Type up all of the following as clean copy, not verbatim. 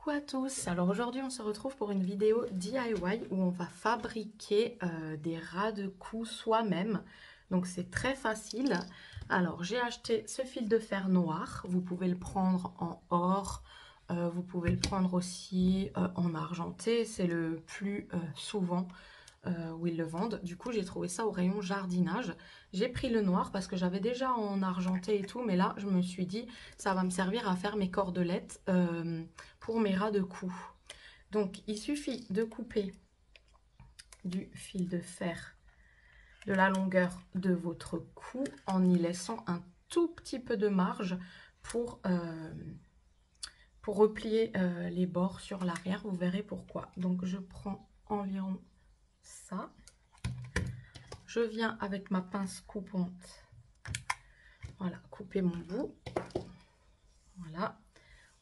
Coucou à tous, alors aujourd'hui on se retrouve pour une vidéo DIY où on va fabriquer des ras de cou soi-même. Donc c'est très facile. Alors j'ai acheté ce fil de fer noir, vous pouvez le prendre en or, vous pouvez le prendre aussi en argenté, c'est le plus souvent où ils le vendent. Du coup, j'ai trouvé ça au rayon jardinage. J'ai pris le noir parce que j'avais déjà en argenté et tout, mais là, je me suis dit, ça va me servir à faire mes cordelettes pour mes ras de cou. Donc, il suffit de couper du fil de fer de la longueur de votre cou en y laissant un tout petit peu de marge pour replier les bords sur l'arrière. Vous verrez pourquoi. Donc, je prends environ ça. Je viens avec ma pince coupante, voilà, couper mon bout, voilà.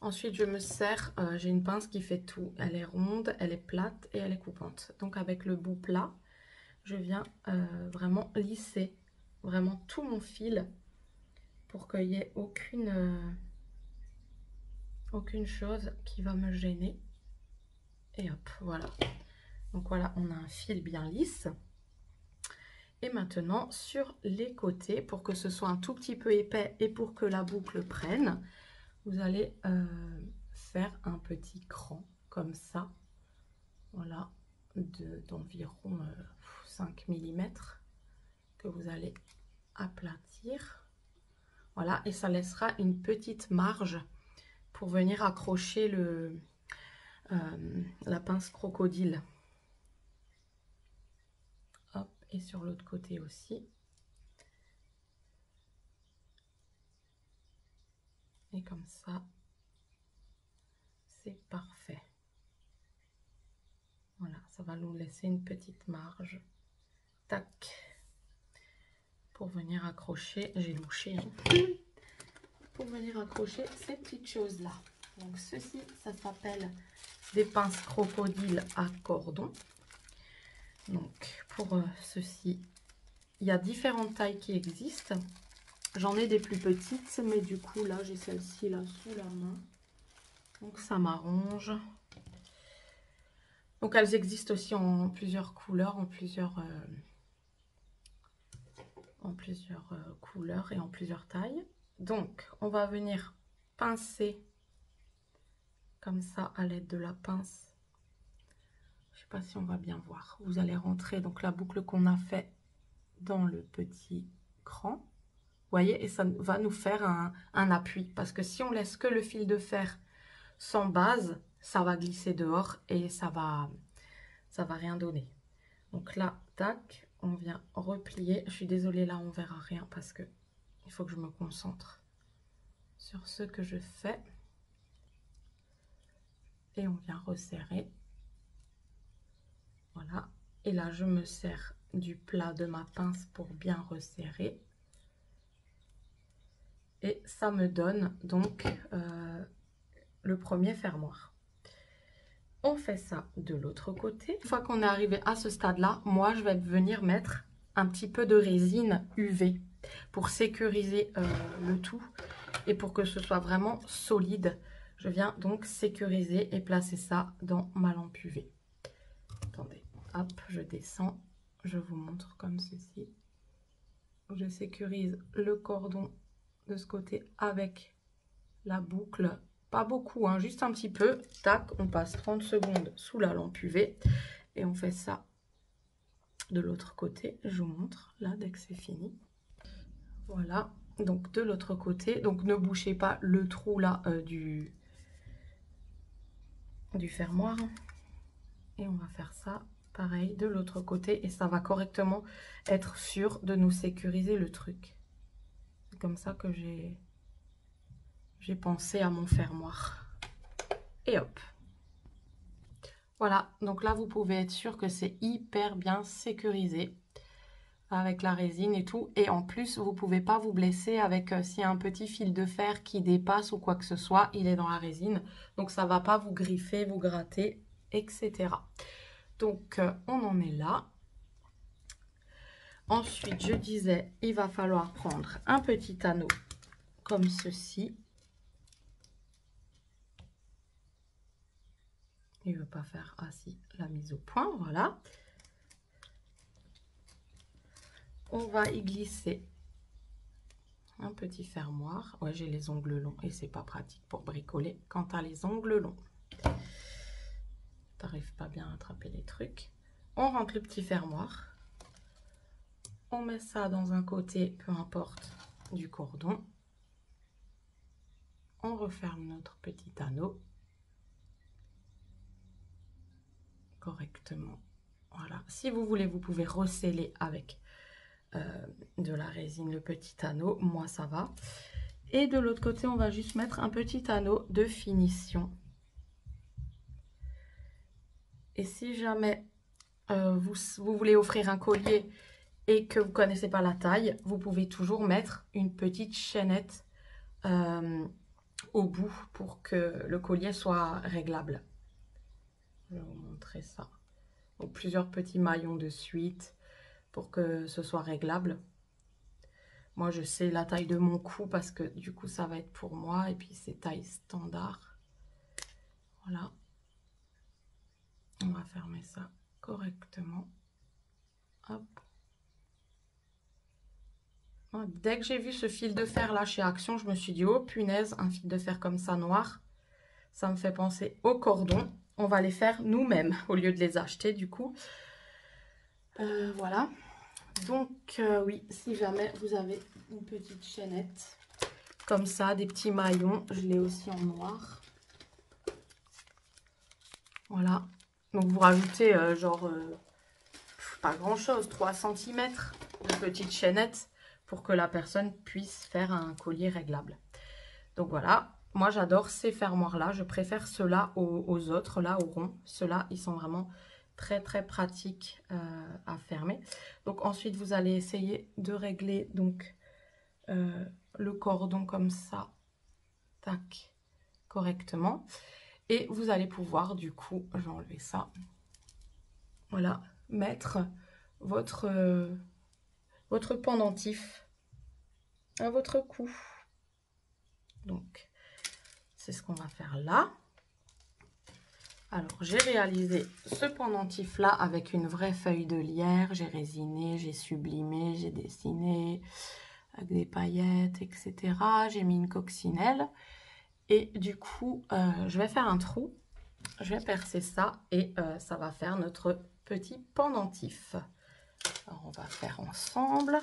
Ensuite, je me sers, j'ai une pince qui fait tout, elle est ronde, elle est plate et elle est coupante. Donc avec le bout plat, je viens vraiment lisser vraiment tout mon fil pour qu'il n'y ait aucune chose qui va me gêner. Et hop, voilà. Donc voilà, on a un fil bien lisse. Et maintenant, sur les côtés, pour que ce soit un tout petit peu épais et pour que la boucle prenne, vous allez faire un petit cran comme ça, voilà, d'environ 5 mm que vous allez aplatir. Voilà, et ça laissera une petite marge pour venir accrocher la pince crocodile. Hop, et sur l'autre côté aussi. Et comme ça, c'est parfait. Voilà, ça va nous laisser une petite marge. Tac. Pour venir accrocher, j'ai louché, hein, pour venir accrocher ces petites choses-là. Donc ceci, ça s'appelle des pinces crocodiles à cordon. Donc pour ceci, il y a différentes tailles qui existent. J'en ai des plus petites, mais du coup là, j'ai celle-ci là sous la main. Donc ça m'arrange. Donc elles existent aussi en plusieurs couleurs, en plusieurs couleurs et en plusieurs tailles. Donc on va venir pincer comme ça à l'aide de la pince. Je sais pas si on va bien voir. Vous allez rentrer donc la boucle qu'on a fait dans le petit cran. Vous voyez, et ça va nous faire un appui. Parce que si on laisse que le fil de fer sans base, ça va glisser dehors et ça va rien donner. Donc là, tac, on vient replier. Je suis désolée, là, on verra rien parce que il faut que je me concentre sur ce que je fais. Et on vient resserrer. Voilà. Et là, je me sers du plat de ma pince pour bien resserrer. Et ça me donne donc le premier fermoir. On fait ça de l'autre côté. Une fois qu'on est arrivé à ce stade-là, moi, je vais venir mettre un petit peu de résine UV pour sécuriser le tout et pour que ce soit vraiment solide. Je viens donc sécuriser et placer ça dans ma lampe UV. Attendez, hop, je descends, je vous montre comme ceci. Je sécurise le cordon de ce côté avec la boucle. Pas beaucoup, hein, juste un petit peu. Tac, on passe 30 secondes sous la lampe UV et on fait ça de l'autre côté. Je vous montre là dès que c'est fini. Voilà, donc de l'autre côté. Donc ne bouchez pas le trou là du fermoir. Et on va faire ça pareil de l'autre côté et ça va correctement être sûr de nous sécuriser le truc. C'est comme ça que j'ai pensé à mon fermoir. Et hop. Voilà, donc là vous pouvez être sûr que c'est hyper bien sécurisé avec la résine et tout. Et en plus, vous pouvez pas vous blesser avec s'il y a un petit fil de fer qui dépasse ou quoi que ce soit, il est dans la résine. Donc ça va pas vous griffer, vous gratter, etc. Donc on en est là. Ensuite, je disais, il va falloir prendre un petit anneau comme ceci. Il ne veut pas faire assis la mise au point, voilà. On va y glisser un petit fermoir. Ouais, j'ai les ongles longs et c'est pas pratique pour bricoler quand tu as les ongles longs. T'arrives pas bien à attraper les trucs. On rentre le petit fermoir. On met ça dans un côté, peu importe, du cordon. On referme notre petit anneau correctement. Voilà. Si vous voulez, vous pouvez resceller avec de la résine le petit anneau. Moi, ça va. Et de l'autre côté, on va juste mettre un petit anneau de finition. Et si jamais vous voulez offrir un collier et que vous ne connaissez pas la taille, vous pouvez toujours mettre une petite chaînette au bout pour que le collier soit réglable. Je vais vous montrer ça. Donc, plusieurs petits maillons de suite pour que ce soit réglable. Moi, je sais la taille de mon cou parce que du coup, ça va être pour moi. Et puis, c'est taille standard. Voilà. On va fermer ça correctement. Hop. Dès que j'ai vu ce fil de fer là chez Action, je me suis dit, oh punaise, un fil de fer comme ça noir. Ça me fait penser aux cordons. On va les faire nous-mêmes au lieu de les acheter du coup. Voilà. Donc oui, si jamais vous avez une petite chaînette comme ça, des petits maillons, je l'ai aussi en noir. Voilà. Donc vous rajoutez pas grand chose, 3 cm de petite chaînette pour que la personne puisse faire un collier réglable. Donc voilà, moi j'adore ces fermoirs là, je préfère ceux-là aux autres, là au rond. Ceux-là, ils sont vraiment très pratiques à fermer. Donc ensuite vous allez essayer de régler donc le cordon comme ça, tac, correctement. Et vous allez pouvoir du coup, je vais enlever ça, voilà, mettre votre pendentif à votre cou. Donc c'est ce qu'on va faire là. Alors, j'ai réalisé ce pendentif là avec une vraie feuille de lierre. J'ai résiné, j'ai sublimé, j'ai dessiné avec des paillettes, etc. J'ai mis une coccinelle. Et du coup, je vais faire un trou. Je vais percer ça et ça va faire notre petit pendentif. Alors, on va faire ensemble.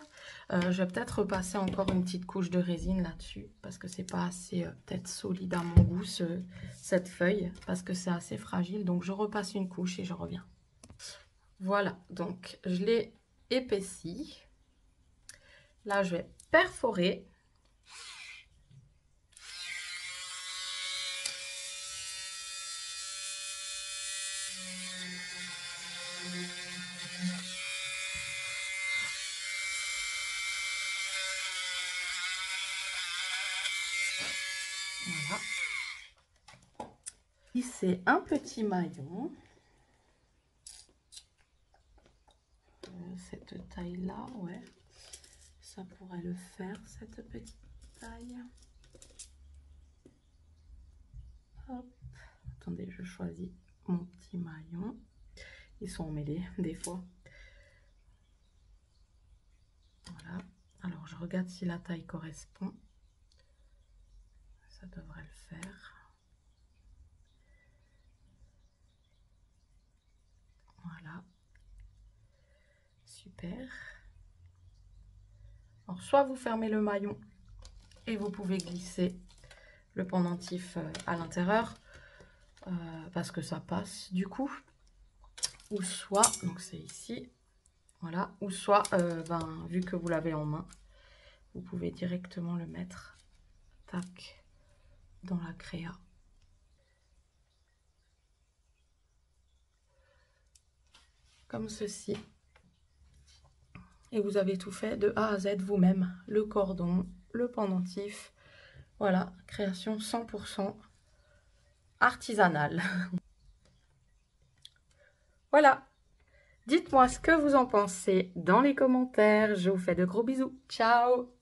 Je vais peut-être repasser encore une petite couche de résine là-dessus parce que c'est pas assez peut-être solide à mon goût cette feuille parce que c'est assez fragile. Donc, je repasse une couche et je reviens. Voilà, donc je l'ai épaissi. Là, je vais perforer. Voilà. Ici, un petit maillon. Cette taille-là, ouais. Ça pourrait le faire, cette petite taille. Hop. Attendez, je choisis mon petit maillon. Ils sont emmêlés des fois. Voilà. Alors, je regarde si la taille correspond. Ça devrait le faire. Voilà. Super. Alors, soit vous fermez le maillon et vous pouvez glisser le pendentif à l'intérieur parce que ça passe du coup. Ou soit, donc c'est ici, voilà. Ou soit, vu que vous l'avez en main, vous pouvez directement le mettre, tac, dans la créa. Comme ceci. Et vous avez tout fait de A à Z vous-même. Le cordon, le pendentif. Voilà, création 100% artisanale. Voilà. Dites-moi ce que vous en pensez dans les commentaires. Je vous fais de gros bisous. Ciao!